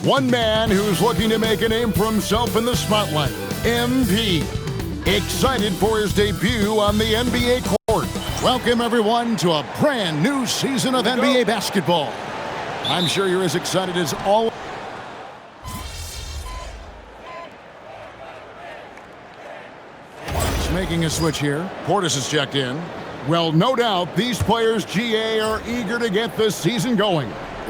One man who's looking to make a name for himself in the spotlight, MP. Excited for his debut on the NBA court. Welcome, everyone, to a brand new season of NBA basketball. I'm sure you're as excited as all. He's making a switch here. Portis is checked in. Well, no doubt these players, GA, are eager to get this season going.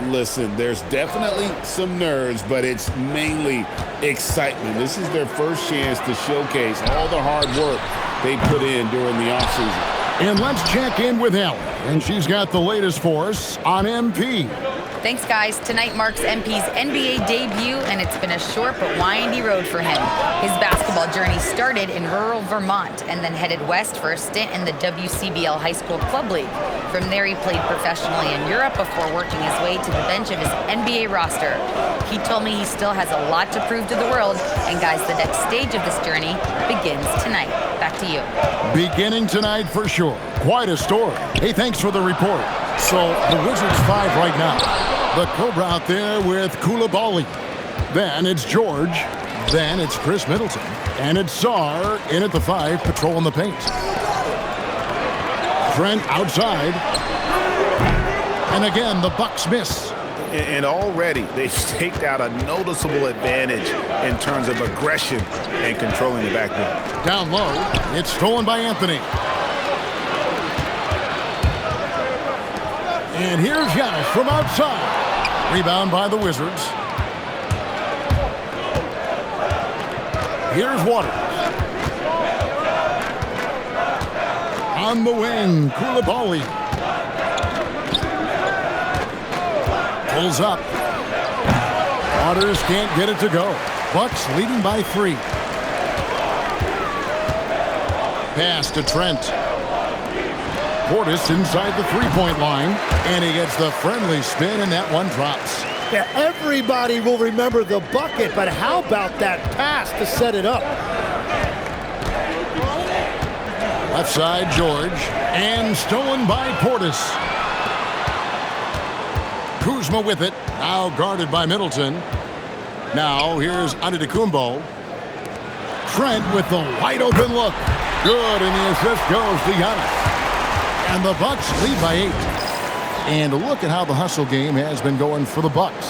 Listen, there's definitely some nerves, but it's mainly excitement. This is their first chance to showcase all the hard work they put in during the offseason. And let's check in with Ellen, and she's got the latest for us on MP. Thanks, guys. Tonight marks MP's NBA debut, and it's been a short but windy road for him. His basketball journey started in rural Vermont and then headed west for a stint in the WCBL High School Club League. From there, he played professionally in Europe before working his way to the bench of his NBA roster. He told me he still has a lot to prove to the world, and guys, the next stage of this journey begins tonight. Back to you. Beginning tonight for sure. Quite a story. Hey, thanks for the report. So, the Wizards 5 right now. The Cobra out there with Koulibaly. Then it's George. Then it's Chris Middleton. And it's Sarr in at the 5, patrolling the paint. Trent outside. And again, the Bucks miss. And already they've staked out a noticeable advantage in terms of aggression and controlling the backcourt. Down low, it's stolen by Anthony. And here's Giannis from outside. Rebound by the Wizards. Here's Waters. On the wing, Koulibaly. Pulls up. Waters can't get it to go. Bucks leading by 3. Pass to Trent. Portis inside the three-point line, and he gets the friendly spin, and that one drops. Yeah, everybody will remember the bucket, but how about that pass to set it up? Left side, George, and stolen by Portis. Kuzma with it, now guarded by Middleton. Now here's Antetokounmpo. Trent with the wide-open look. Good, and the assist goes to Giannis. And the Bucks lead by 8. And look at how the hustle game has been going for the Bucks.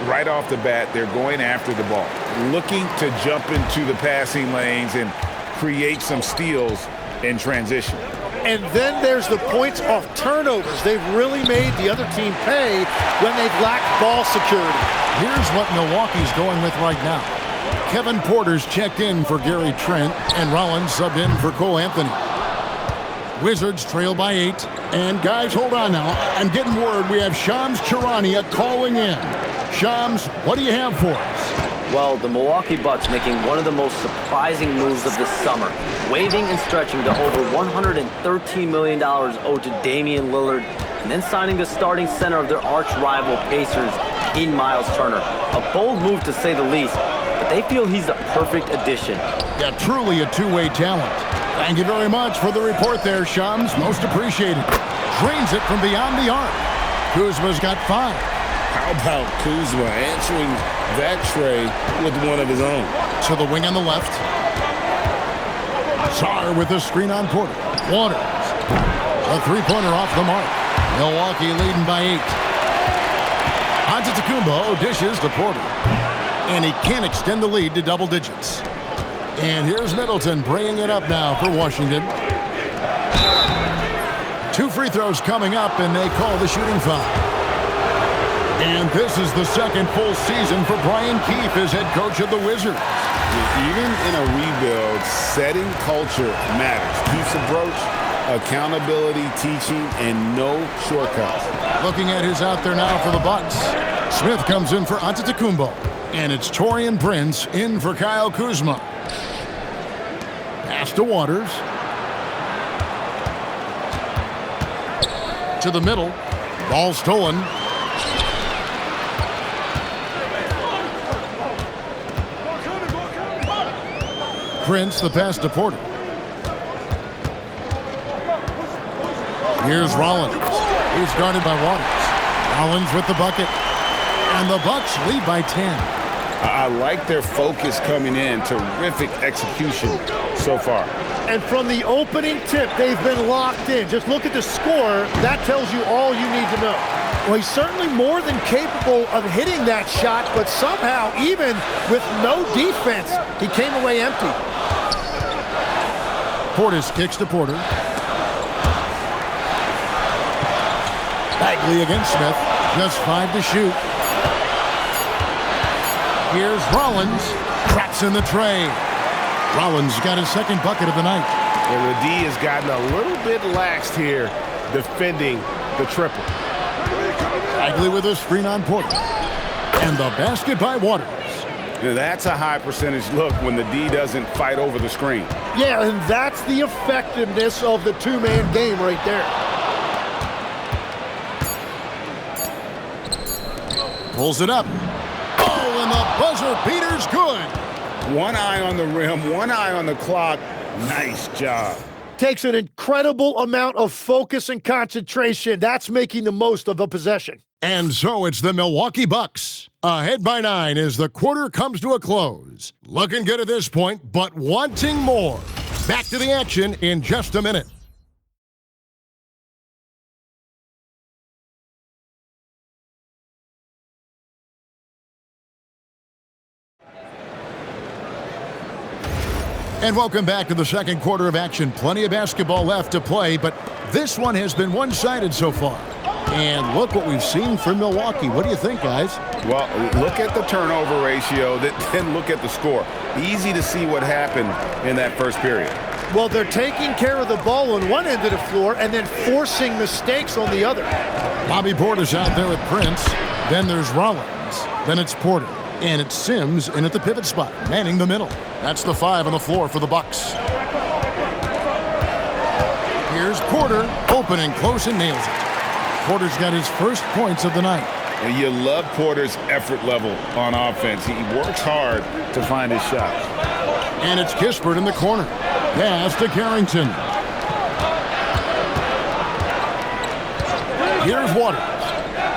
Right off the bat, they're going after the ball, looking to jump into the passing lanes and create some steals in transition. And then there's the points off turnovers. They've really made the other team pay when they've lacked ball security. Here's what Milwaukee's going with right now. Kevin Porter's checked in for Gary Trent, and Rollins subbed in for Cole Anthony. Wizards trail by 8. And guys, hold on now. I'm getting word we have Shams Charania calling in. Shams, what do you have for us? Well, the Milwaukee Bucks making one of the most surprising moves of the summer, waiving and stretching to over $113 million owed to Damian Lillard, and then signing the starting center of their arch-rival Pacers in Miles Turner. A bold move to say the least, but they feel he's the perfect addition. Yeah, truly a two-way talent. Thank you very much for the report there, Shams. Most appreciated. Drains it from beyond the arc. Kuzma's got 5. How about Kuzma answering that tray with one of his own? To the wing on the left. Sarr with the screen on Porter. Waters. A three-pointer off the mark. Milwaukee leading by 8. Antetokounmpo dishes to Porter. And he can't extend the lead to double digits. And here's Middleton bringing it up now for Washington. 2 free throws coming up, and they call the shooting foul. And this is the second full season for Brian Keefe as head coach of the Wizards. Even in a rebuild, setting culture matters. Keefe's approach, accountability, teaching, and no shortcuts. Looking at who's out there now for the Bucks. Smith comes in for Antetokounmpo. And it's Taurean Prince in for Kyle Kuzma. Pass to Waters. To the middle. Ball stolen. Prince, the pass to Porter. Here's Rollins. He's guarded by Waters. Rollins with the bucket. And the Bucks lead by 10. I like their focus coming in. Terrific execution so far. And from the opening tip, they've been locked in. Just look at the score. That tells you all you need to know. Well, he's certainly more than capable of hitting that shot, but somehow, even with no defense, he came away empty. Portis kicks to Porter. Bagley against Smith. Just 5 to shoot. Here's Rollins. Traps in the tray. Rollins got his second bucket of the night. And the D has gotten a little bit laxed here defending the triple. Bagley with a screen on Porter. And the basket by Waters. Now, that's a high percentage look when the D doesn't fight over the screen. Yeah, and that's the effectiveness of the two-man game right there. Pulls it up. Oh, and the buzzer beater's good. One eye on the rim, one eye on the clock. Nice job. Takes an incredible amount of focus and concentration. That's making the most of a possession. And so it's the Milwaukee Bucks. Ahead by 9 as the quarter comes to a close. Looking good at this point, but wanting more. Back to the action in just a minute. And welcome back to the second quarter of action. Plenty of basketball left to play, but this one has been one-sided so far. And look what we've seen from Milwaukee. What do you think, guys? Well, look at the turnover ratio, then look at the score. Easy to see what happened in that first period. Well, they're taking care of the ball on one end of the floor and then forcing mistakes on the other. Bobby Portis out there with Prince. Then there's Rollins. Then it's Porter. And it's Sims in at the pivot spot, manning the middle. That's the 5 on the floor for the Bucks. Here's Porter, open and close and nails it. Porter's got his first points of the night. And you love Porter's effort level on offense. He works hard to find his shots. And it's Kispert in the corner. Pass to Carrington. Here's Waters.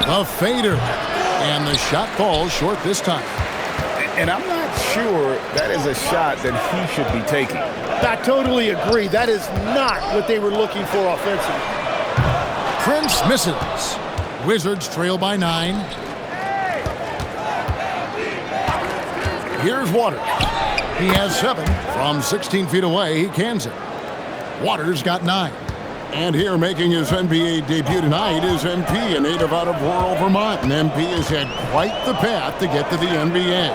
The fader. And the shot falls short this time. And I'm not sure that is a shot that he should be taking. I totally agree. That is not what they were looking for offensively. Prince misses. Wizards trail by 9. Here's Waters. He has 7. From 16 feet away, he cans it. Waters got 9. And here making his NBA debut tonight is MP, a native out of rural Vermont. And MP has had quite the path to get to the NBA.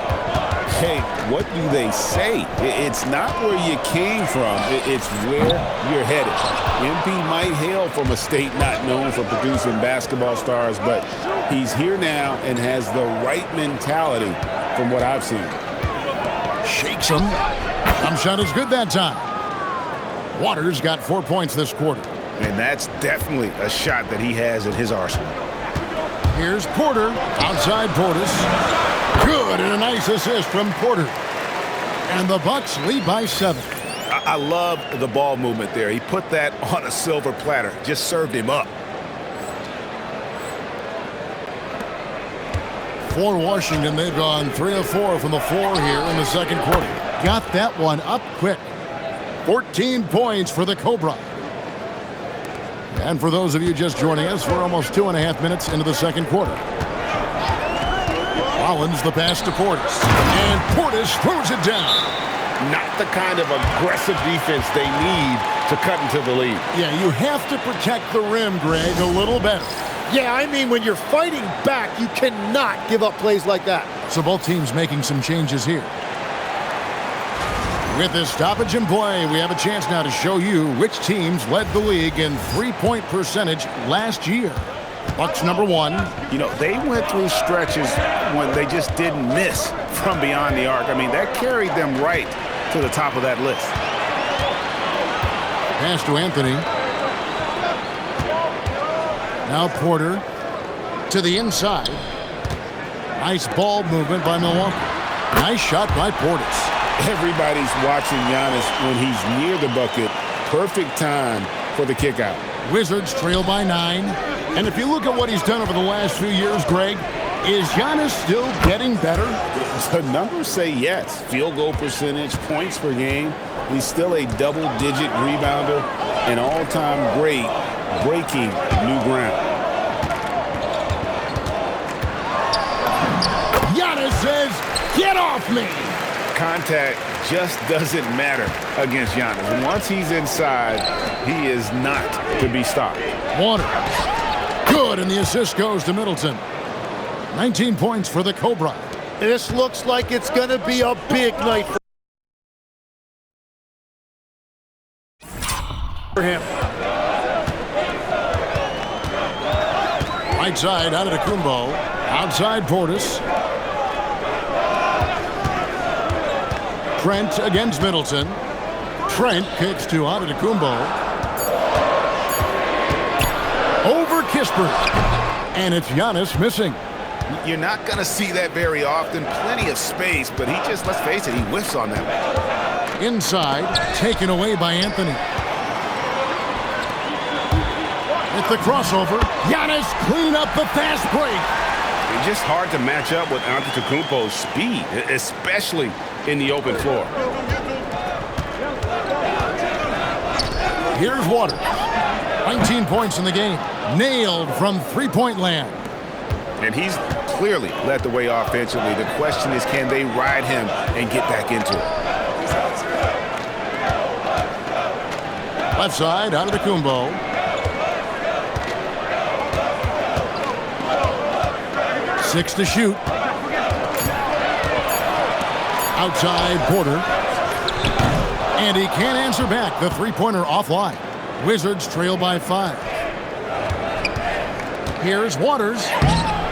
Hey, what do they say? It's not where you came from. It's where you're headed. MP might hail from a state not known for producing basketball stars, but he's here now and has the right mentality from what I've seen. Shakes him. Jump shot is good that time. Waters got 4 points this quarter. And that's definitely a shot that he has in his arsenal. Here's Porter. Outside Portis. Good, and a nice assist from Porter. And the Bucks lead by 7. I love the ball movement there. He put that on a silver platter. Just served him up. For Washington, they've gone 3 of 4 from the floor here in the second quarter. Got that one up quick. 14 points for the Cobra. And for those of you just joining us, we're almost 2.5 minutes into the second quarter. Rollins the pass to Portis. And Portis throws it down. Not the kind of aggressive defense they need to cut into the lead. Yeah, you have to protect the rim, Greg, a little better. Yeah, I mean, when you're fighting back, you cannot give up plays like that. So both teams making some changes here. With this stoppage in play, we have a chance now to show you which teams led the league in three-point percentage last year. Bucks number 1. You know, they went through stretches when they just didn't miss from beyond the arc. I mean, that carried them right to the top of that list. Pass to Anthony. Now Porter to the inside. Nice ball movement by Milwaukee. Nice shot by Portis. Everybody's watching Giannis when he's near the bucket. Perfect time for the kick out. Wizards trail by 9. And if you look at what he's done over the last few years, Greg, is Giannis still getting better? The numbers say yes. Field goal percentage, points per game. He's still a double-digit rebounder, an all-time great, breaking new ground. Giannis says, "Get off me!" Contact just doesn't matter against Giannis. Once he's inside, he is not to be stopped. Waters. Good, and the assist goes to Middleton. 19 points for the Cobra. This looks like it's going to be a big night for him. Right side, Antetokounmpo. Outside, Portis. Trent against Middleton. Trent kicks to Antetokounmpo. Over Kispert. And it's Giannis missing. You're not going to see that very often. Plenty of space, but he just, let's face it, he whiffs on that one. Inside, taken away by Anthony. With the crossover, Giannis cleaning up the fast break. It's just hard to match up with Antetokounmpo's speed, especially in the open floor. Here's Waters. 19 points in the game. Nailed from three-point land. And he's clearly led the way offensively. The question is, can they ride him and get back into it? Left side, Antetokounmpo. Six to shoot. Outside, Porter. And he can't answer back. The three-pointer offline. Wizards trail by 5. Here's Waters.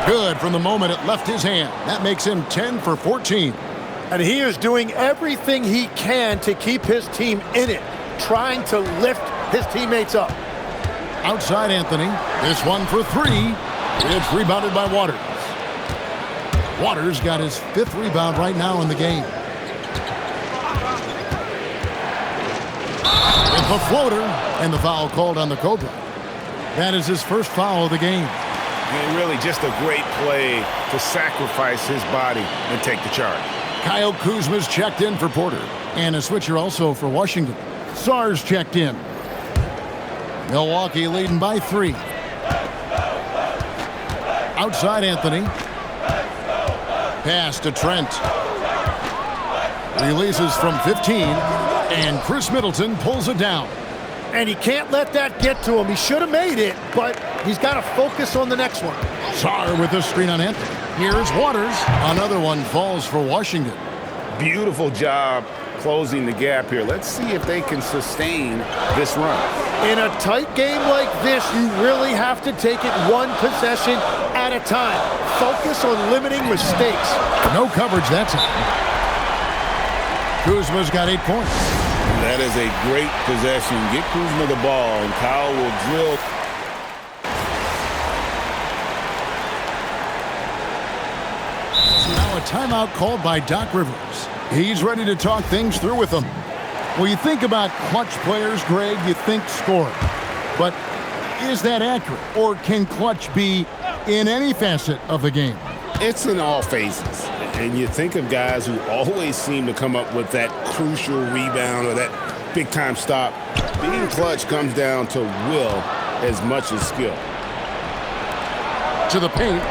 Good from the moment it left his hand. That makes him 10 for 14. And he is doing everything he can to keep his team in it, trying to lift his teammates up. Outside Anthony. This one for 3. It's rebounded by Waters. Waters got his 5th rebound right now in the game. With a floater, and the foul called on the Cobra. That is his first foul of the game. And really just a great play to sacrifice his body and take the charge. Kyle Kuzma's checked in for Porter. And a switcher also for Washington. Sarge checked in. Milwaukee leading by 3. Outside Anthony. Pass to Trent. Releases from 15. And Chris Middleton pulls it down. And he can't let that get to him. He should have made it, but he's got to focus on the next one. Sarr with the screen on Anthony. Here's Waters. Another one falls for Washington. Beautiful job closing the gap here. Let's see if they can sustain this run. In a tight game like this, you really have to take it one possession at a time. Focus on limiting mistakes. No coverage that time. Kuzma's got 8 points. That is a great possession. Get Kuzma the ball, and Kyle will drill. Now a timeout called by Doc Rivers. He's ready to talk things through with them. When you think about clutch players, Greg, you think scoring. But is that accurate? Or can clutch be in any facet of the game? It's in all phases. And you think of guys who always seem to come up with that crucial rebound or that big-time stop. Being clutch comes down to will as much as skill. To the paint.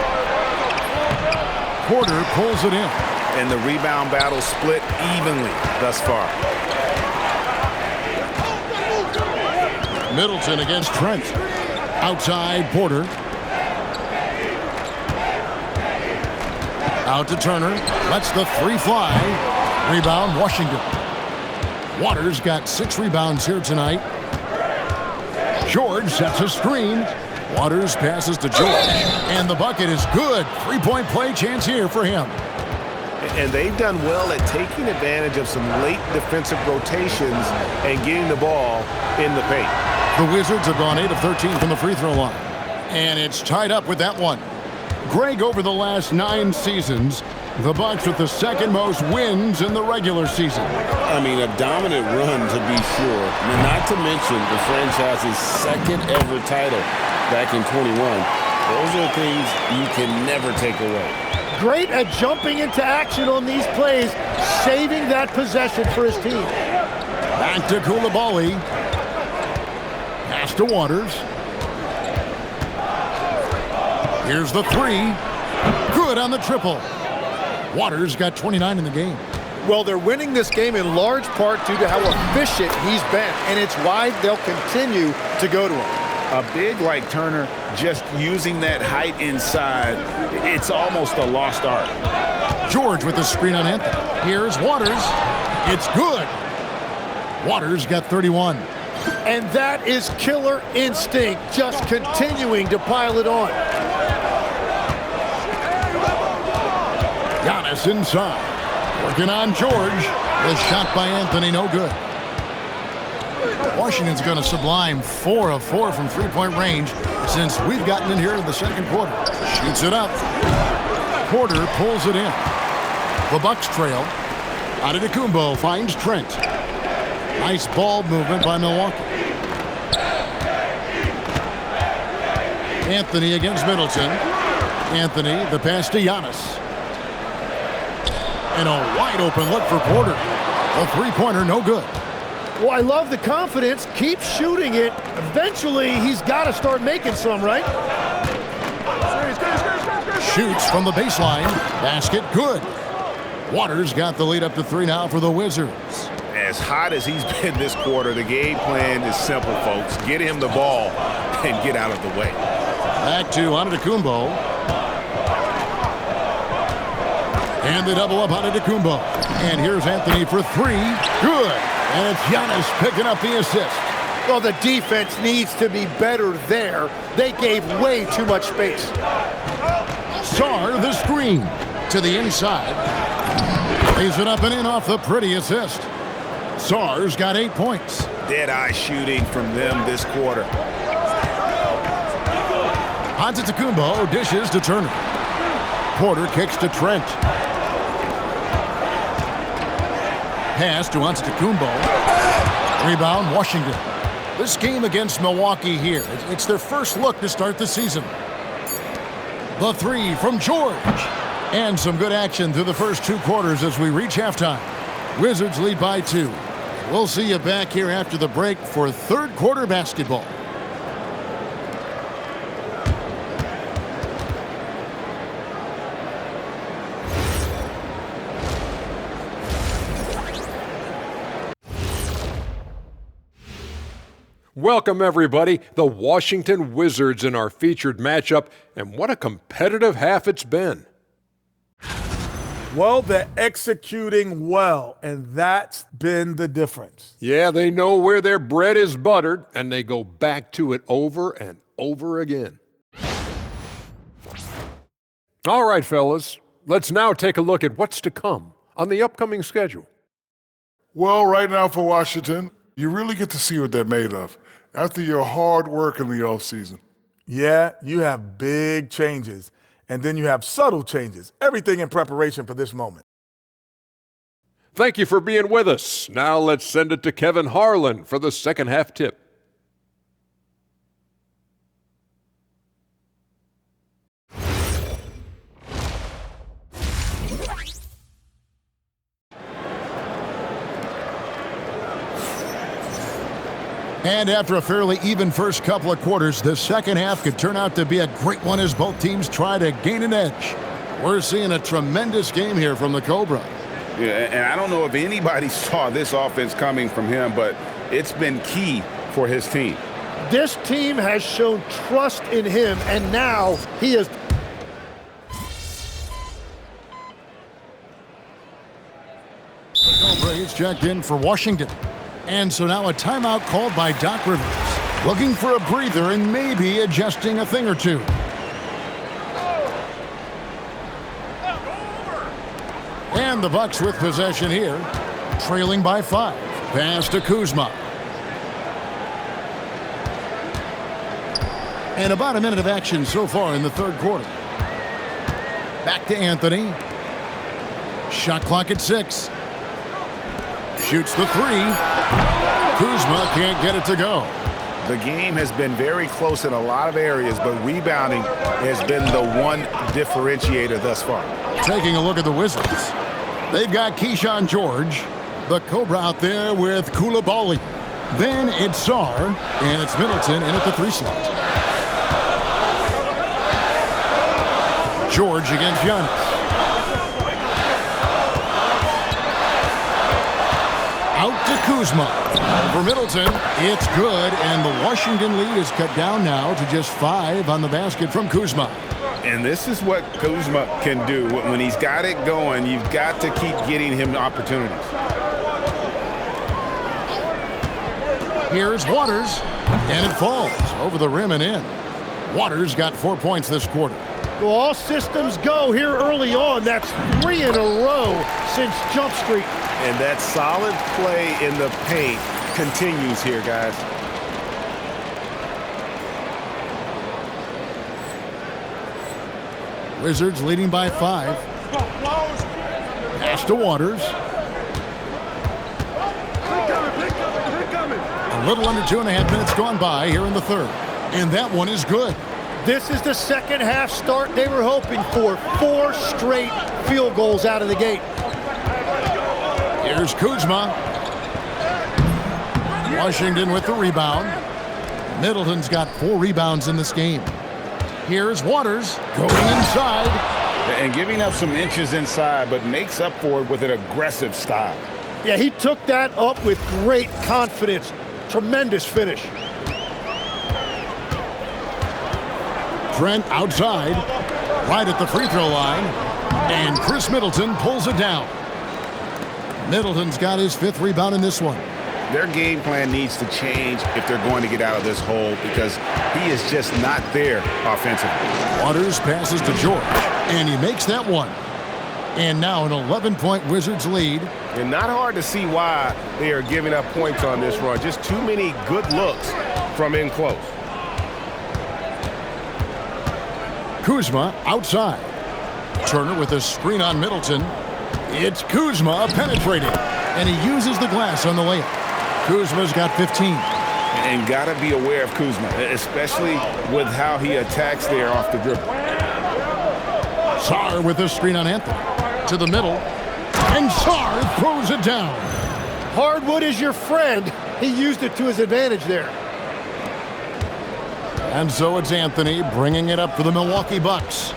Porter pulls it in. And the rebound battle split evenly thus far. Middleton against Trent. Outside Porter. Out to Turner. Lets the 3 fly. Rebound Washington. Waters got 6 rebounds here tonight. George sets a screen. Waters passes to George. And the bucket is good. 3-point play chance here for him. And they've done well at taking advantage of some late defensive rotations and getting the ball in the paint. The Wizards have gone 8 of 13 from the free throw line. And it's tied up with that one. Greg, over the last 9 seasons, the Bucks with the second most wins in the regular season. I mean, a dominant run to be sure. I mean, not to mention the franchise's second ever title back in 21. Those are things you can never take away. Great at jumping into action on these plays, saving that possession for his team. Back to Koulibaly. Pass to Waters. Here's the 3. Good on the triple. Waters got 29 in the game. Well, they're winning this game in large part due to how efficient he's been, and it's why they'll continue to go to him. A big like Turner, just using that height inside, it's almost a lost art. George with the screen on Anthony. Here's Waters. It's good. Waters got 31. And that is killer instinct, just continuing to pile it on. Giannis inside. Working on George. The shot by Anthony, no good. Washington's going to sublime 4 of 4 from 3-point range since we've gotten in here in the second quarter. Shoots it up. Porter pulls it in. The Bucks trail. Antetokounmpo finds Trent. Nice ball movement by Milwaukee. Anthony against Middleton. Anthony, the pass to Giannis. And a wide open look for Porter. A 3-pointer, no good. Well, I love the confidence. Keep shooting it. Eventually, he's got to start making some, right? Shoots from the baseline. Basket, good. Waters got the lead up to 3 now for the Wizards. As hot as he's been this quarter, the game plan is simple, folks. Get him the ball and get out of the way. Back to Antetokounmpo. And the double up Antetokounmpo. And here's Anthony for 3. Good. And it's Giannis picking up the assist. Well, the defense needs to be better there. They gave way too much space. Sarr, the screen. To the inside. Lays it up and in off the pretty assist. Sarr's got 8 points. Dead-eye shooting from them this quarter. Antetokounmpo dishes to Turner. Porter kicks to Trent. Pass to Antetokounmpo. Rebound, Washington. This game against Milwaukee here, it's their first look to start the season. The 3 from George. And some good action through the first 2 quarters as we reach halftime. Wizards lead by 2. We'll see you back here after the break for third quarter basketball. Welcome, everybody. The Washington Wizards in our featured matchup, and what a competitive half it's been. Well, they're executing well, and that's been the difference. Yeah, they know where their bread is buttered, and they go back to it over and over again. All right, fellas, let's now take a look at what's to come on the upcoming schedule. Well, right now for Washington, you really get to see what they're made of after your hard work in the offseason. Yeah, you have big changes, and then you have subtle changes, everything in preparation for this moment. Thank you for being with us. Now let's send it to Kevin Harlan for the second half tip. And after a fairly even first couple of quarters, the second half could turn out to be a great one as both teams try to gain an edge. We're seeing a tremendous game here from the Cobra. Yeah, and I don't know if anybody saw this offense coming from him, but it's been key for his team. This team has shown trust in him, and now he is... The Cobra is checked in for Washington. And so now a timeout called by Doc Rivers. Looking for a breather and maybe adjusting a thing or two. And the Bucks with possession here, trailing by 5. Pass to Kuzma. And about a minute of action so far in the third quarter. Back to Anthony. Shot clock at 6. Shoots the 3. Kuzma can't get it to go. The game has been very close in a lot of areas, but rebounding has been the one differentiator thus far. Taking a look at the Wizards. They've got Keyshawn George, the Cobra out there with Koulibaly. Then it's Sarr, and it's Middleton in at the 3 slot. George against Giannis. Out to Kuzma. For Middleton, it's good, and the Washington lead is cut down now to just 5 on the basket from Kuzma. And this is what Kuzma can do. When he's got it going, you've got to keep getting him opportunities. Here's Waters, and it falls over the rim and in. Waters got 4 points this quarter. Well, all systems go here early on. That's 3 in a row since Jump Street. And that solid play in the paint continues here, guys. Wizards leading by 5. Pass to Waters. A little under 2.5 minutes gone by here in the third. And that one is good. This is the second half start they were hoping for. 4 straight field goals out of the gate. Here's Kuzma. Washington with the rebound. Middleton's got 4 rebounds in this game. Here's Waters going inside. And giving up some inches inside, but makes up for it with an aggressive style. Yeah, he took that up with great confidence. Tremendous finish. Trent outside, right at the free throw line. And Chris Middleton pulls it down. Middleton's got his 5th rebound in this one. Their game plan needs to change if they're going to get out of this hole because he is just not there offensively. Waters passes to George, and he makes that one. And now an 11-point Wizards lead. And not hard to see why they are giving up points on this run. Just too many good looks from in close. Kuzma outside. Turner with a screen on Middleton. It's Kuzma penetrating, and he uses the glass on the layup. Kuzma's got 15. And got to be aware of Kuzma, especially with how he attacks there off the dribble. Sarr with a screen on Anthony. To the middle, and Sarr throws it down. Hardwood is your friend. He used it to his advantage there. And so it's Anthony bringing it up for the Milwaukee Bucks.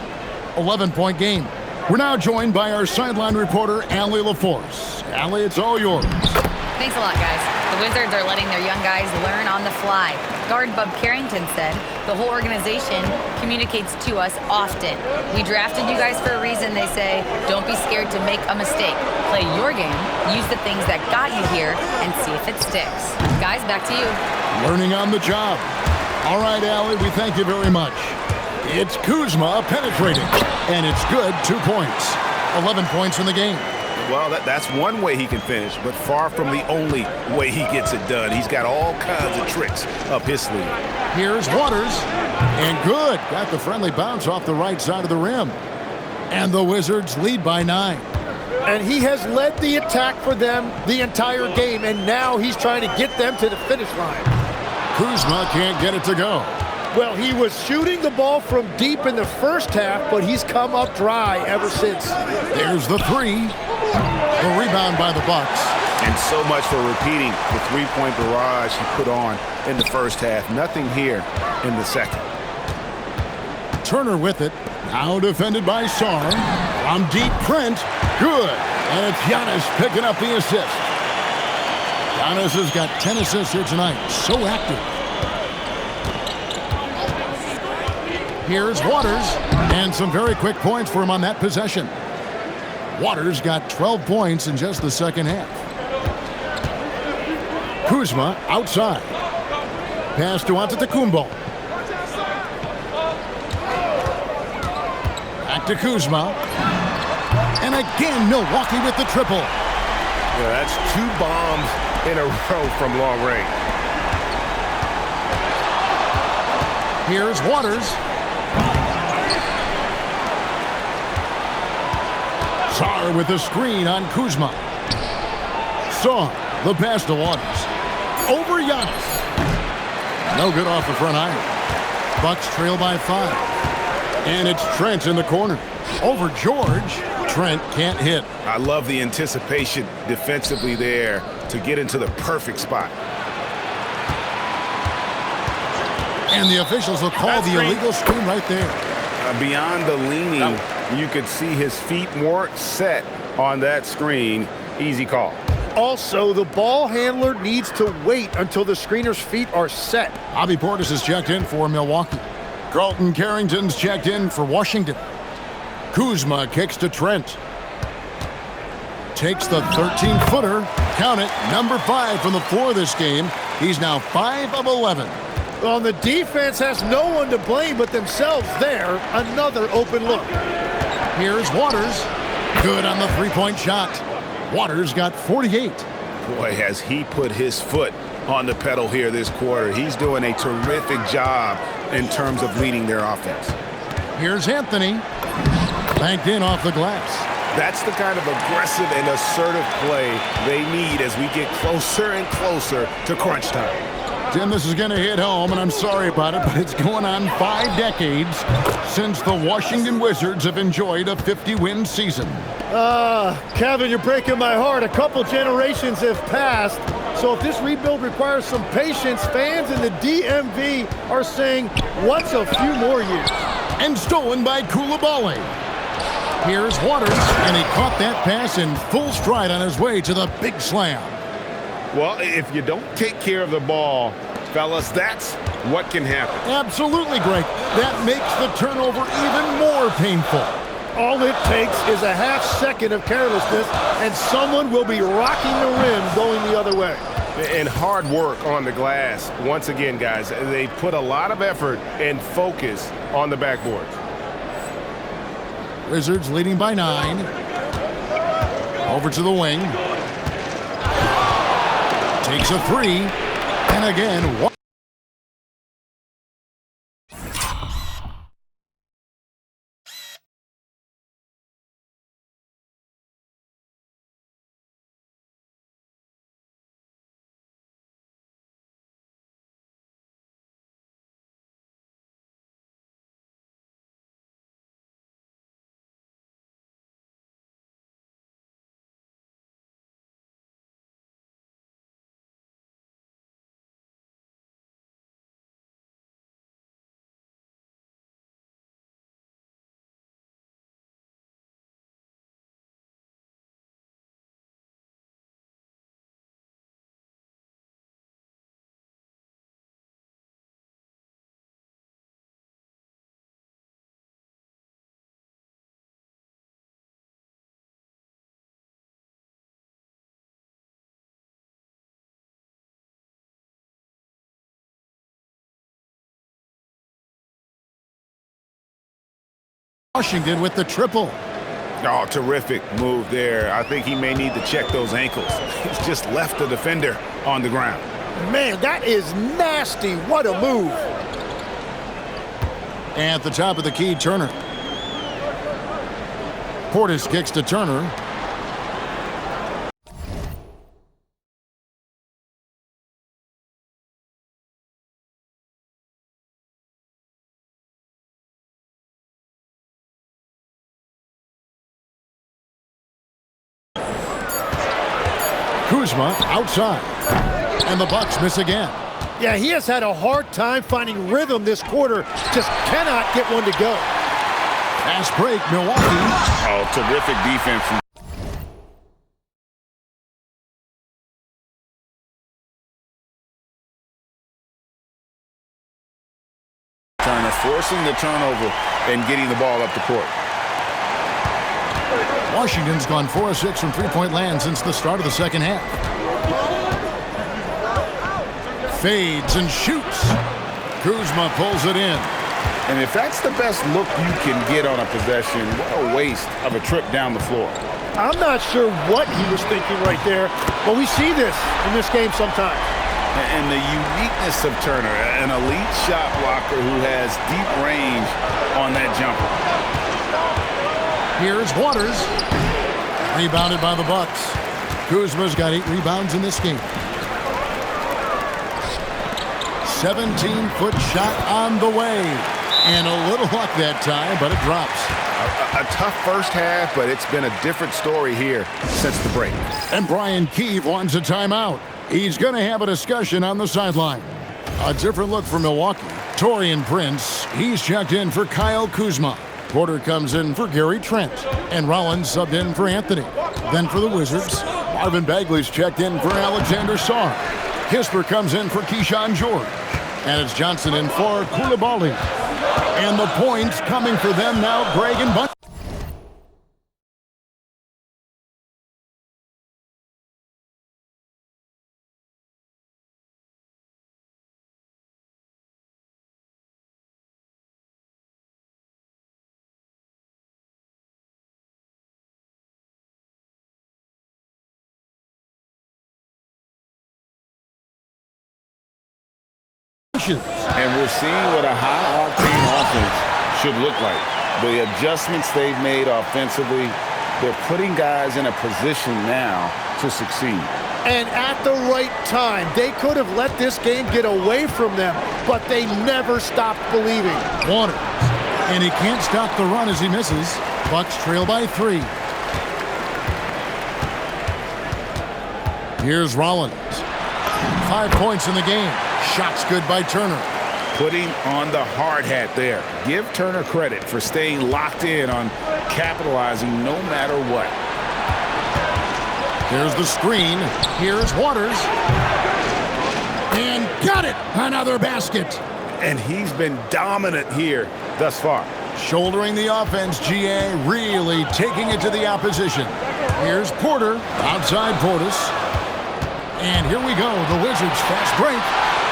11-point game. We're now joined by our sideline reporter, Allie LaForce. Allie, it's all yours. Thanks a lot, guys. The Wizards are letting their young guys learn on the fly. Guard Bub Carrington said, the whole organization communicates to us often. We drafted you guys for a reason, they say. Don't be scared to make a mistake. Play your game, use the things that got you here, and see if it sticks. Guys, back to you. Learning on the job. All right, Allie, we thank you very much. It's Kuzma penetrating, and it's good, 2 points. 11 points in the game. Well, that's one way he can finish, but far from the only way he gets it done. He's got all kinds of tricks up his sleeve. Here's Waters, and good. Got the friendly bounce off the right side of the rim. And the Wizards lead by 9. And he has led the attack for them the entire game, and now he's trying to get them to the finish line. Kuzma can't get it to go. Well, he was shooting the ball from deep in the first half, but he's come up dry ever since. There's the 3. The rebound by the Bucks. And so much for repeating the 3-point barrage he put on in the first half. Nothing here in the second. Turner with it. Now defended by Sarr. From deep, Trent. Good. And it's Giannis picking up the assist. Giannis has got 10 assists here tonight. So active. Here's Waters. And some very quick points for him on that possession. Waters got 12 points in just the second half. Kuzma outside. Pass to Antetokounmpo. Back to Kuzma. And again, Milwaukee with the triple. Yeah, that's 2 bombs in a row from long range. Here's Waters. Sarr with the screen on Kuzma. Saw the pass to Waters. Over Giannis. No good off the front iron. Bucks trail by 5. And it's Trent in the corner. Over George. Trent can't hit. I love the anticipation defensively there to get into the perfect spot. And the officials will call the illegal screen right there. Beyond the leaning, you could see his feet weren't set on that screen. Easy call. Also, the ball handler needs to wait until the screener's feet are set. Bobby Portis is checked in for Milwaukee. Carlton Carrington's checked in for Washington. Kuzma kicks to Trent. Takes the 13-footer. Count it, number 5 from the floor this game. He's now 5 of 11. Well, the defense has no one to blame but themselves there. Another open look. Here's Waters. Good on the three-point shot. Waters got 48. Boy, has he put his foot on the pedal here this quarter. He's doing a terrific job in terms of leading their offense. Here's Anthony. Banked in off the glass. That's the kind of aggressive and assertive play they need as we get closer and closer to crunch time. Tim, this is going to hit home, and I'm sorry about it, but it's going on 5 decades since the Washington Wizards have enjoyed a 50-win season. Kevin, you're breaking my heart. A couple generations have passed. So if this rebuild requires some patience, fans in the DMV are saying, what's a few more years? And stolen by Coulibaly. Here's Waters, and he caught that pass in full stride on his way to the big slam. Well, if you don't take care of the ball, fellas, that's what can happen. Absolutely, Greg. That makes the turnover even more painful. All it takes is a half second of carelessness, and someone will be rocking the rim going the other way. And hard work on the glass. Once again, guys, they put a lot of effort and focus on the backboard. Wizards leading by 9. Over to the wing. Takes a 3. And again, Washington with the triple. Oh, terrific move there. I think he may need to check those ankles. He's just left the defender on the ground. Man, that is nasty. What a move. At the top of the key, Turner. Portis kicks to Turner. Kuzma outside. And the Bucks miss again. Yeah, he has had a hard time finding rhythm this quarter. Just cannot get one to go. Fast break, Milwaukee. Oh, terrific defense. Turner forcing the turnover and getting the ball up the court. Washington's gone 4 of 6 from three-point land since the start of the second half. Fades and shoots. Kuzma pulls it in. And if that's the best look you can get on a possession, what a waste of a trip down the floor. I'm not sure what he was thinking right there, but we see this in this game sometimes. And the uniqueness of Turner, an elite shot blocker who has deep range on that jumper. Here's Waters. Rebounded by the Bucks. Kuzma's got 8 rebounds in this game. 17-foot shot on the way. And a little luck that time, but it drops. A tough first half, but it's been a different story here since the break. And Brian Keefe wants a timeout. He's going to have a discussion on the sideline. A different look for Milwaukee. Taurean Prince, he's checked in for Kyle Kuzma. Porter comes in for Gary Trent. And Rollins subbed in for Anthony. Then for the Wizards, Marvin Bagley's checked in for Alexander Sarr. Kisper comes in for Keyshawn George. And it's Johnson in for Koulibaly. And the points coming for them now, Greg and Buck. And we're seeing what a high-octane offense should look like. The adjustments they've made offensively, they're putting guys in a position now to succeed. And at the right time, they could have let this game get away from them, but they never stopped believing. Waters. And he can't stop the run as he misses. Bucks trail by 3. Here's Rollins. 5 points in the game. Shots good by Turner. Putting on the hard hat there. Give Turner credit for staying locked in on capitalizing no matter what. Here's the screen. Here's Waters. And got it! Another basket. And he's been dominant here thus far. Shouldering the offense, GA really taking it to the opposition. Here's Porter. Outside Portis. And here we go. The Wizards fast break.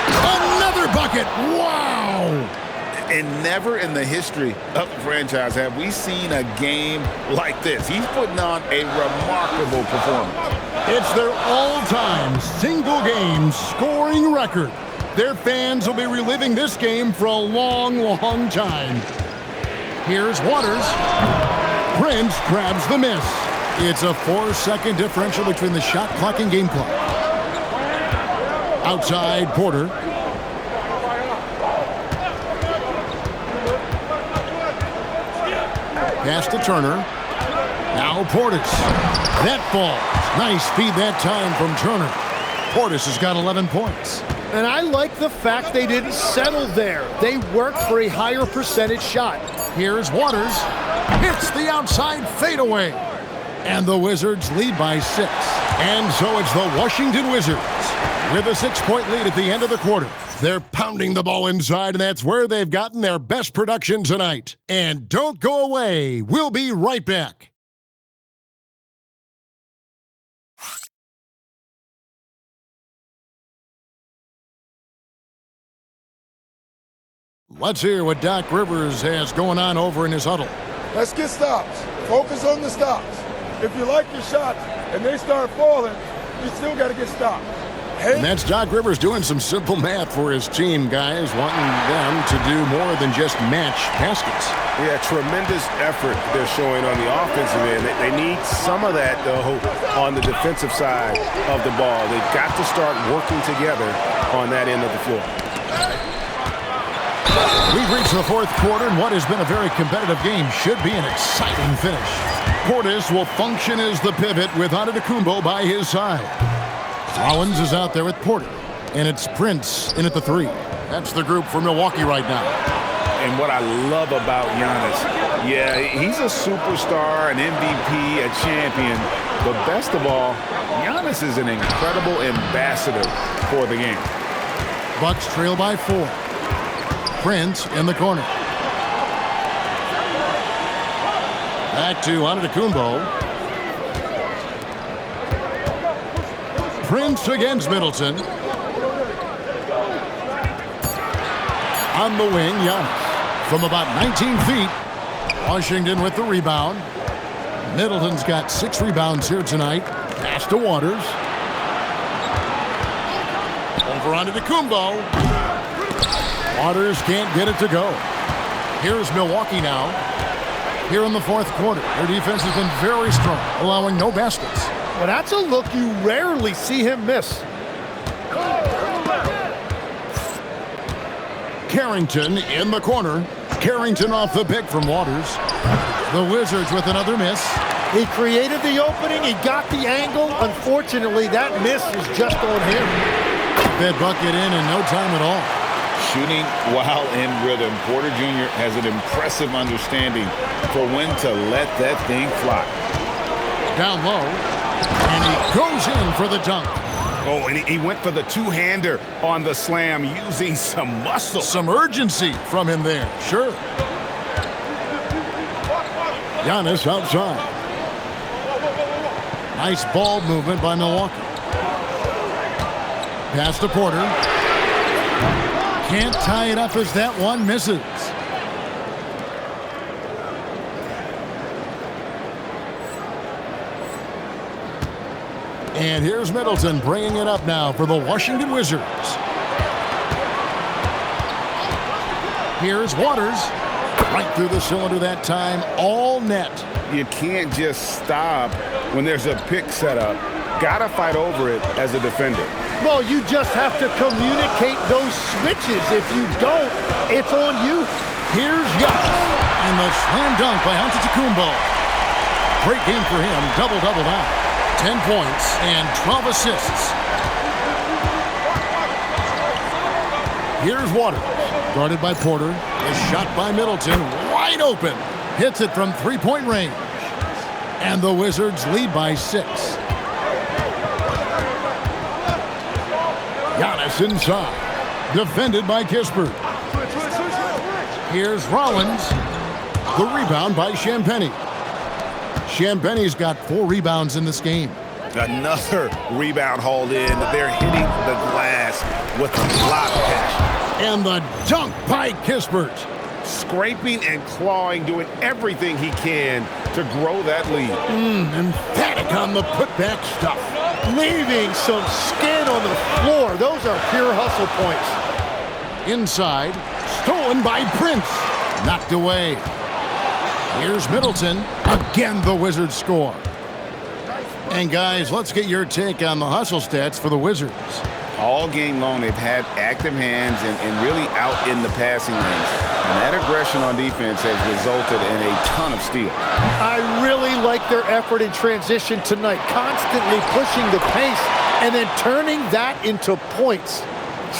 Another bucket! Wow! And never in the history of the franchise have we seen a game like this. He's putting on a remarkable performance. It's their all-time single-game scoring record. Their fans will be reliving this game for a long, long time. Here's Waters. Prince grabs the miss. It's a 4-second differential between the shot clock and game clock. Outside Porter. Pass to Turner. Now Portis. That falls. Nice speed that time from Turner. Portis has got 11 points. And I like the fact they didn't settle there. They worked for a higher percentage shot. Here's Waters. Hits the outside fadeaway. And the Wizards lead by 6. And so it's the Washington Wizards with a 6-point lead at the end of the quarter. They're pounding the ball inside, and that's where they've gotten their best production tonight. And don't go away. We'll be right back. Let's hear what Doc Rivers has going on over in his huddle. Let's get stops. Focus on the stops. If you like your shots and they start falling, you still got to get stopped. And that's Doc Rivers doing some simple math for his team, guys, wanting them to do more than just match baskets. Yeah, tremendous effort they're showing on the offensive end. They need some of that, though, on the defensive side of the ball. They've got to start working together on that end of the floor. We've reached the 4th quarter, and what has been a very competitive game should be an exciting finish. Portis will function as the pivot with Antetokounmpo by his side. Rollins is out there with Porter, and it's Prince in at the 3. That's the group for Milwaukee right now. And what I love about Giannis, yeah, he's a superstar, an MVP, a champion, but best of all, Giannis is an incredible ambassador for the game. Bucks trail by 4. Prince in the corner. Back to Antetokounmpo. Prince against Middleton. On the wing, Giannis. From about 19 feet, Washington with the rebound. Middleton's got 6 rebounds here tonight. Pass to Waters. Over onto Kumbo. Waters can't get it to go. Here's Milwaukee now. Here in the fourth quarter, their defense has been very strong, allowing no baskets. Well, that's a look you rarely see him miss. Carrington in the corner. Carrington off the pick from Waters. The Wizards with another miss. He created the opening. He got the angle. Unfortunately, that miss was just on him. That bucket in no time at all. Shooting while in rhythm. Porter Jr. has an impressive understanding for when to let that thing fly. Down low. And he goes in for the dunk. Oh, and he went for the two-hander on the slam using some muscle. Some urgency from him there. Sure. Giannis outside. Nice ball movement by Milwaukee. Pass to Porter. Can't tie it up as that one misses. And here's Middleton bringing it up now for the Washington Wizards. Here's Waters. Right through the cylinder that time, all net. You can't just stop when there's a pick set up. Gotta fight over it as a defender. Well, you just have to communicate those switches. If you don't, it's on you. Here's Giannis. And the slam dunk by Antetokounmpo. Great game for him. Double-double now. 10 points and 12 assists. Here's Waters. Guarded by Porter. A shot by Middleton. Wide open. Hits it from three-point range. And the Wizards lead by 6. Giannis inside. Defended by Kispert. Here's Rollins. The rebound by Champagnie. Champagnie's got 4 rebounds in this game. Another rebound hauled in. They're hitting the glass with a lot of passion. And the dunk by Kispert. Scraping and clawing, doing everything he can to grow that lead. Emphatic on the putback stuff. Leaving some skin on the floor. Those are pure hustle points. Inside. Stolen by Prince. Knocked away. Here's Middleton. Again, the Wizards score. And guys, let's get your take on the hustle stats for the Wizards. All game long, they've had active hands and really out in the passing lanes. And that aggression on defense has resulted in a ton of steals. I really like their effort in transition tonight, constantly pushing the pace and then turning that into points.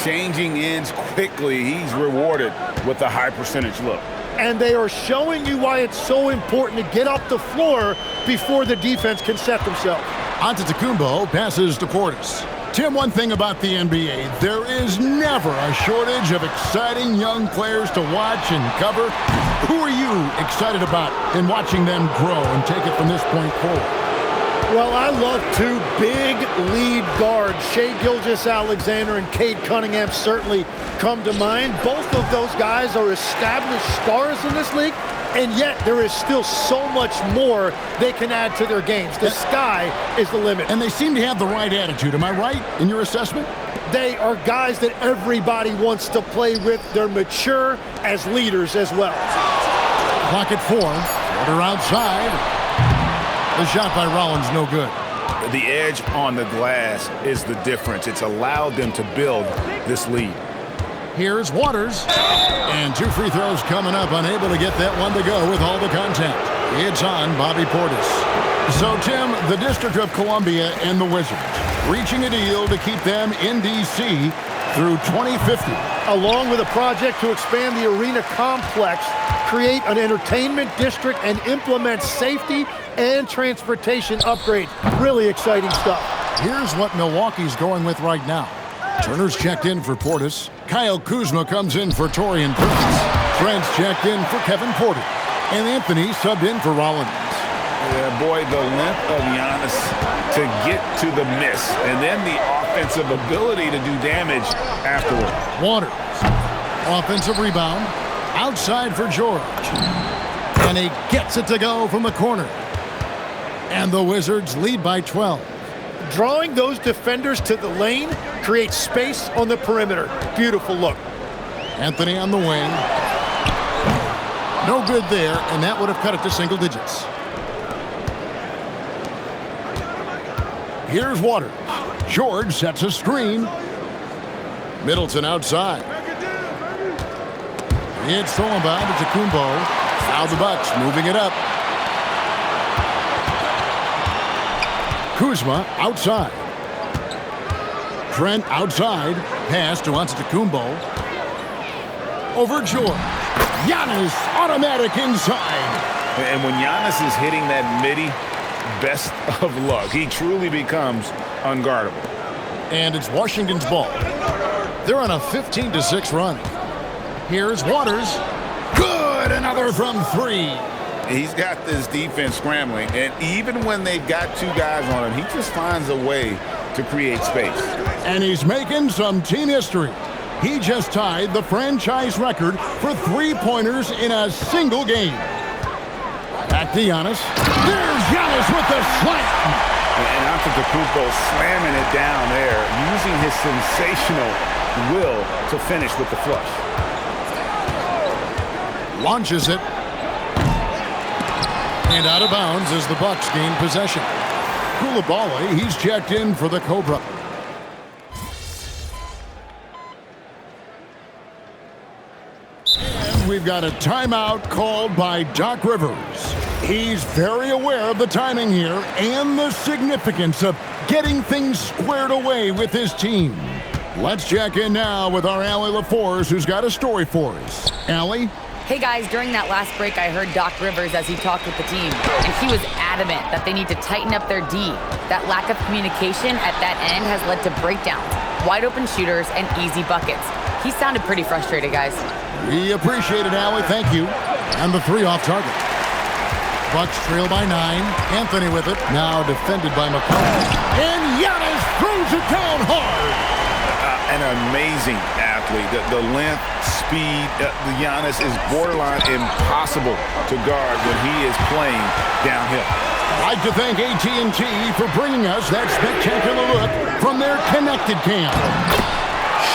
Changing ends quickly. He's rewarded with a high percentage look. And they are showing you why it's so important to get up the floor before the defense can set themselves. Antetokounmpo passes to Portis. Tim, one thing about the NBA, there is never a shortage of exciting young players to watch and cover. Who are you excited about in watching them grow and take it from this point forward? Well, I love 2 big lead guards. Shai Gilgeous-Alexander and Cade Cunningham certainly come to mind. Both of those guys are established stars in this league, and yet there is still so much more they can add to their games. The sky is the limit. And they seem to have the right attitude. Am I right in your assessment? They are guys that everybody wants to play with. They're mature as leaders as well. Clock at 4. Porter outside. The shot by Rollins, no good. The edge on the glass is the difference. It's allowed them to build this lead. Here's Waters. And 2 free throws coming up, unable to get that one to go with all the contact. It's on Bobby Portis. So, Tim, the District of Columbia and the Wizards reaching a deal to keep them in D.C. through 2050. Along with a project to expand the arena complex, create an entertainment district, and implement safety and transportation upgrades. Really exciting stuff. Here's what Milwaukee's going with right now. Turner's checked in for Portis. Kyle Kuzma comes in for Taurean Prince. Trent's checked in for Kevin Porter. And Anthony subbed in for Rollins. Yeah, boy, the length of Giannis to get to the miss, and then the offensive ability to do damage afterward. Waters. Offensive rebound. Outside for George. And he gets it to go from the corner. And the Wizards lead by 12. Drawing those defenders to the lane creates space on the perimeter. Beautiful look. Anthony on the wing. No good there, and that would have cut it to single digits. Here's Waters. George sets a screen. Middleton outside. It's stolen by Antetokounmpo. Now the Bucks moving it up. Kuzma outside. Trent outside. Pass to Antetokounmpo. Over George. Giannis automatic inside. And when Giannis is hitting that midi, best of luck. He truly becomes unguardable. And it's Washington's ball. They're on a 15-6 run. Here's Waters. Good, another from three. He's got this defense scrambling, and even when they've got two guys on him, he just finds a way to create space. And he's making some team history. He just tied the franchise record for three-pointers in a single game. Back to Giannis. There's Giannis with the slam. And Antetokounmpo slamming it down there, using his sensational will to finish with the flush. Launches it. And out of bounds as the Bucks gain possession. Coulibaly, he's checked in for the Cobra. And we've got a timeout called by Doc Rivers. He's very aware of the timing here and the significance of getting things squared away with his team. Let's check in now with our Allie LaForce, who's got a story for us. Allie? Hey guys, during that last break, I heard Doc Rivers as he talked with the team, and he was adamant that they need to tighten up their D. That lack of communication at that end has led to breakdowns, wide open shooters, and easy buckets. He sounded pretty frustrated, guys. We appreciate it, Allie. Thank you. And the three off target. Bucks trail by 9. Anthony with it. Now defended by McCollum. And Giannis throws it down hard. An amazing athlete. The length, speed, Giannis is borderline impossible to guard when he is playing downhill. I'd like to thank AT&T for bringing us that spectacular look from their connected cam.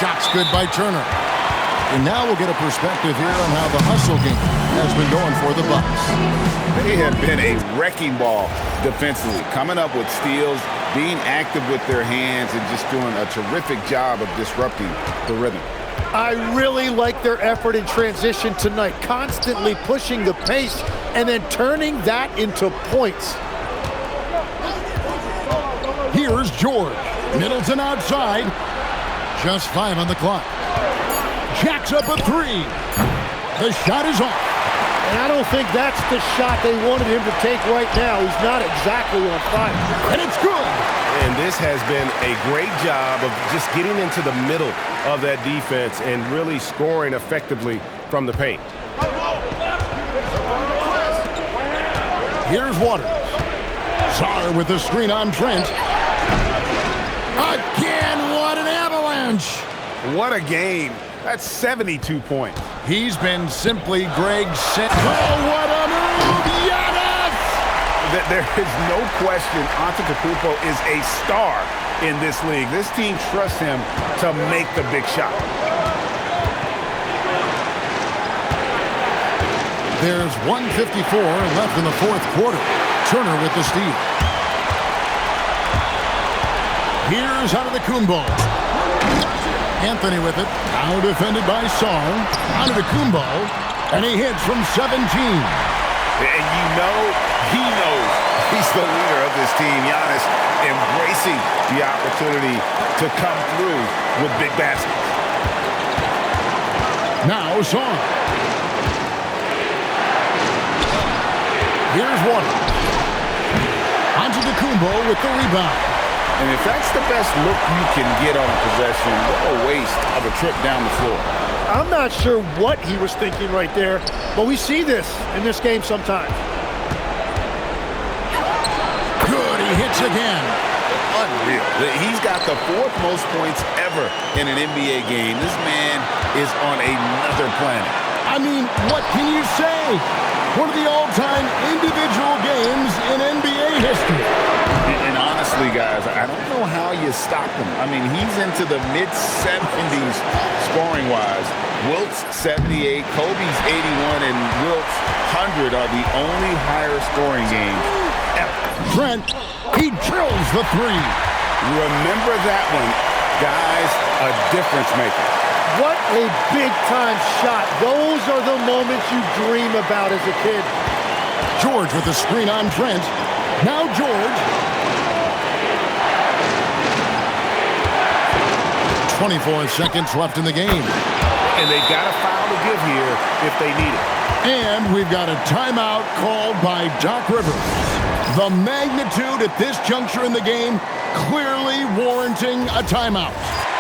Shots good by Turner. And now we'll get a perspective here on how the hustle game has been going for the Bucks. They have been a wrecking ball defensively, coming up with steals, being active with their hands, and just doing a terrific job of disrupting the rhythm. I really like their effort in transition tonight, constantly pushing the pace and then turning that into points. Here's George. Middleton outside. Just 5 on the clock. Jacks up a 3. The shot is off. And I don't think that's the shot they wanted him to take right now. He's not exactly on fire. And it's good. And this has been a great job of just getting into the middle of that defense and really scoring effectively from the paint. Here's Waters. Sarr with the screen on Trent. Again, what an avalanche. What a game. That's 72 points. He's been simply Greg Sent. Oh, what a move! Giannis! There is no question Antetokounmpo is a star in this league. This team trusts him to make the big shot. There's 1:54 left in the fourth quarter. Turner with the steal. Here's Antetokounmpo. Anthony with it. Now defended by Sarr. Antetokounmpo. And he hits from 17. And you know he knows he's the leader of this team. Giannis embracing the opportunity to come through with big baskets. Now Sarr. Here's Waters. Antetokounmpo with the rebound. And if that's the best look you can get on a possession, what a waste of a trip down the floor. I'm not sure what he was thinking right there, but we see this in this game sometimes. Good, he hits again. unreal. He's got the 4th most points ever in an NBA game. This man is on another planet. I mean, what can you say? One of the all-time individual games in NBA history. And honestly, guys, I don't know how you stop him. I mean, he's into the mid-70s scoring-wise. Wilt's 78, Kobe's 81, and Wilt's 100 are the only higher scoring games ever. Trent, he drills the 3. Remember that one, guys, a difference maker. What a big-time shot. Those are the moments you dream about as a kid. George with the screen on Trent. Now George. 24 seconds left in the game. And they've got a foul to give here if they need it. And we've got a timeout called by Doc Rivers. The magnitude at this juncture in the game clearly warranting a timeout.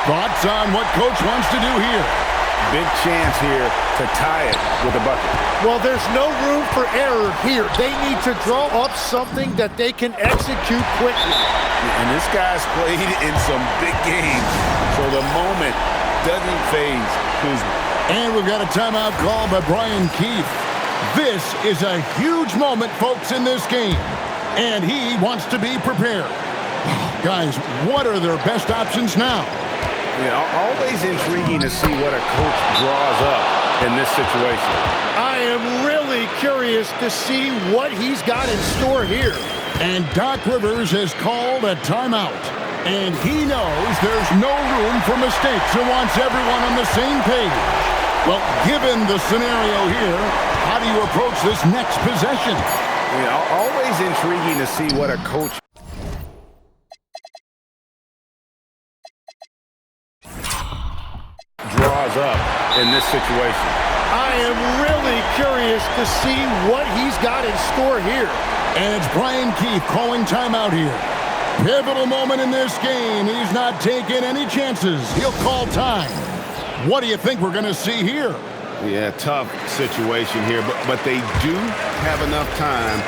Thoughts on what Coach wants to do here? Big chance here to tie it with a bucket. Well, there's no room for error here. They need to draw up something that they can execute quickly. And this guy's played in some big games, so the moment doesn't faze Kuzma. And we've got a timeout called by Brian Keefe. This is a huge moment, folks, in this game. And he wants to be prepared. Guys, what are their best options now? Always intriguing to see what a coach draws up in this situation. I am really curious to see what he's got in store here. And Doc Rivers has called a timeout. And he knows there's no room for mistakes and wants everyone on the same page. Well, given the scenario here, how do you approach this next possession? Always intriguing to see what a coach draws up in this situation. I am really curious to see what he's got in store here. And it's Brian Keefe calling timeout here. Pivotal moment in this game. He's not taking any chances. He'll call time. What do you think we're going to see here? Yeah, tough situation here, but they do have enough time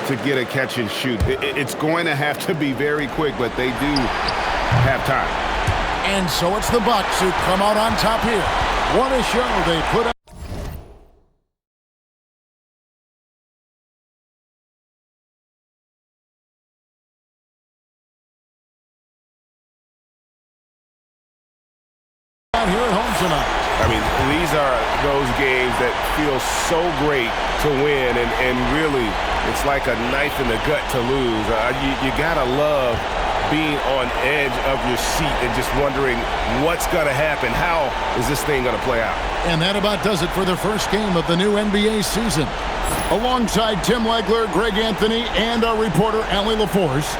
to get a catch and shoot. It's going to have to be very quick, but they do have time. And so it's the Bucks who come out on top here. What a show they put up. Here at home tonight. I mean, these are those games that feel so great to win, and really, it's like a knife in the gut to lose. You gotta love being on edge of your seat and just wondering what's gonna happen. How is this thing gonna play out? And that about does it for the first game of the new NBA season. Alongside Tim Legler, Greg Anthony, and our reporter, Allie LaForce.